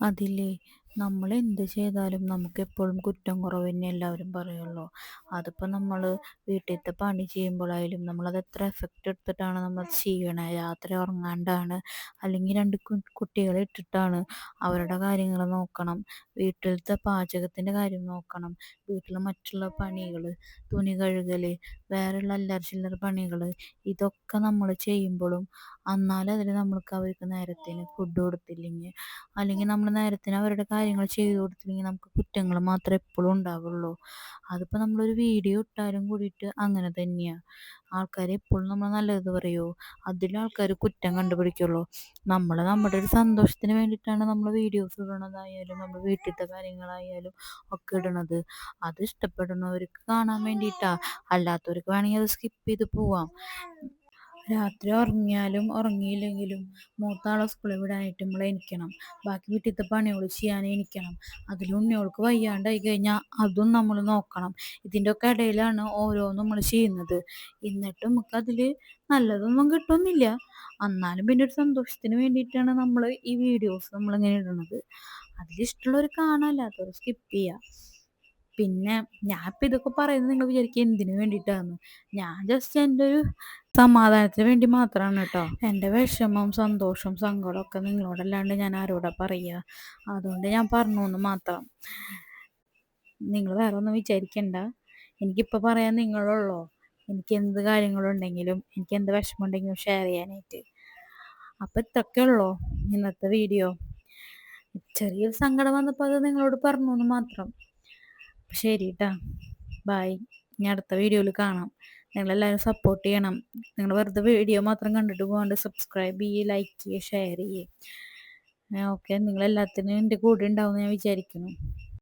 അതില്ലേ, നമ്മൾ എന്ത് ചെയ്താലും നമുക്ക് എപ്പോഴും കുറ്റം കുറവ് തന്നെ എല്ലാവരും പറയുള്ളൂ. അതിപ്പോൾ നമ്മൾ വീട്ടിലത്തെ പണി ചെയ്യുമ്പോഴായാലും നമ്മളത് എത്ര എഫക്റ്റ് എടുത്തിട്ടാണ് നമ്മൾ ചെയ്യണേ. രാത്രി ഉറങ്ങാണ്ടാണ്, അല്ലെങ്കിൽ രണ്ട് കുട്ടികളെ ഇട്ടിട്ടാണ്. അവരുടെ കാര്യങ്ങൾ നോക്കണം, വീട്ടിലത്തെ പാചകത്തിൻ്റെ കാര്യം നോക്കണം, വീട്ടിലെ മറ്റുള്ള പണികൾ, തുണി കഴുകൽ, വേറെയുള്ള അല്ലറ ചില്ലറ പണികൾ, ഇതൊക്കെ നമ്മൾ ചെയ്യുമ്പോഴും അതിൽ നമ്മൾക്ക് അവർക്ക് നേരത്തിന് ഫുഡ് കൊടുത്തില്ലെങ്കിൽ, അല്ലെങ്കിൽ നമ്മൾ നേരത്തിന് അവരുടെ കാര്യങ്ങൾ ചെയ്തു കൊടുത്തില്ലെങ്കിൽ നമുക്ക് കുറ്റങ്ങൾ മാത്രമേ എപ്പോഴും ഉണ്ടാവുള്ളൂ. അതിപ്പോൾ നമ്മളൊരു വീഡിയോ ഇട്ടാലും കൂടിയിട്ട് അങ്ങനെ തന്നെയാണ്. ആൾക്കാർ എപ്പോഴും നമ്മൾ നല്ലത് പറയുമോ, അതിലും ആൾക്കാർ കുറ്റം കണ്ടുപിടിക്കുള്ളൂ. നമ്മുടെ ഒരു സന്തോഷത്തിന് വേണ്ടിയിട്ടാണ് നമ്മൾ വീഡിയോസ് ഇടണതായാലും നമ്മൾ വീട്ടിലത്തെ കാര്യങ്ങളായാലും ഒക്കെ ഇടണത്. അത് ഇഷ്ടപ്പെടുന്നവർക്ക് കാണാൻ വേണ്ടിയിട്ടാ, അല്ലാത്തവർക്ക് വേണമെങ്കിൽ അത് സ്കിപ്പ് ചെയ്ത് പോവാം. രാത്രി ഉറങ്ങിയാലും ഉറങ്ങിയില്ലെങ്കിലും മൂത്താളെ സ്കൂളിൽ വിടാനായിട്ട് നമ്മൾ എണീക്കണം, ബാക്കി വീട്ടിലത്തെ പണികൾ ചെയ്യാൻ എണീക്കണം. അതിൽ ഉണ്ണികൾക്ക് വയ്യാണ്ടായി കഴിഞ്ഞാൽ അതും നമ്മൾ നോക്കണം. ഇതിൻ്റെ ഒക്കെ ഇടയിലാണ് ഓരോന്നും നമ്മൾ ചെയ്യുന്നത്. എന്നിട്ടും നമുക്കതിൽ നല്ലതൊന്നും കിട്ടുന്നില്ല. എന്നാലും പിന്നെ ഒരു സന്തോഷത്തിന് വേണ്ടിയിട്ടാണ് നമ്മൾ ഈ വീഡിയോസ് നമ്മളിങ്ങനെ ഇടുന്നത്. അതിലിഷ്ടമുള്ളവർ കാണാം, അല്ലാത്തവർ സ്കിപ്പ് ചെയ്യുക. പിന്നെ ഞാൻ ഇപ്പം ഇതൊക്കെ പറയുന്നത് നിങ്ങൾ വിചാരിക്കുക എന്തിനു വേണ്ടിയിട്ടാണ്. ഞാൻ ജസ്റ്റ് എൻ്റെ ഒരു സമാധാനത്തിന് വേണ്ടി മാത്രമാണ് കേട്ടോ. എൻ്റെ വിഷമവും സന്തോഷവും സങ്കടവും ഒക്കെ നിങ്ങളോടല്ലാണ്ട് ഞാൻ ആരോടാ പറയുക. അതുകൊണ്ട് ഞാൻ പറഞ്ഞു എന്ന് മാത്രം. നിങ്ങൾ വേറെ ഒന്നും വിചാരിക്കണ്ട. എനിക്കിപ്പോൾ പറയാൻ നിങ്ങളുള്ളോ. എനിക്ക് എന്ത് കാര്യങ്ങളുണ്ടെങ്കിലും എനിക്ക് എന്ത് വിഷമം ഉണ്ടെങ്കിലും ഷെയർ ചെയ്യാനായിട്ട്. അപ്പം ഇത്രയൊക്കെ ഉള്ളോ ഇന്നത്തെ വീഡിയോ. ചെറിയൊരു സങ്കടം വന്നപ്പോൾ അത് നിങ്ങളോട് പറഞ്ഞു എന്ന് മാത്രം. ശരി കേട്ടാ, ബായ്. ഇനി അടുത്ത വീഡിയോയിൽ കാണാം. നിങ്ങളെല്ലാവരും സപ്പോർട്ട് ചെയ്യണം. നിങ്ങൾ വെറുതെ വീഡിയോ മാത്രം കണ്ടിട്ട് പോകാണ്ട് സബ്സ്ക്രൈബ് ചെയ്യുക, ലൈക്ക് ചെയ്യുക, ഷെയർ ചെയ്യുക. ഓക്കെ, നിങ്ങളെല്ലാത്തിനും എൻ്റെ കൂടെ ഉണ്ടാവുമെന്ന് ഞാൻ വിചാരിക്കുന്നു.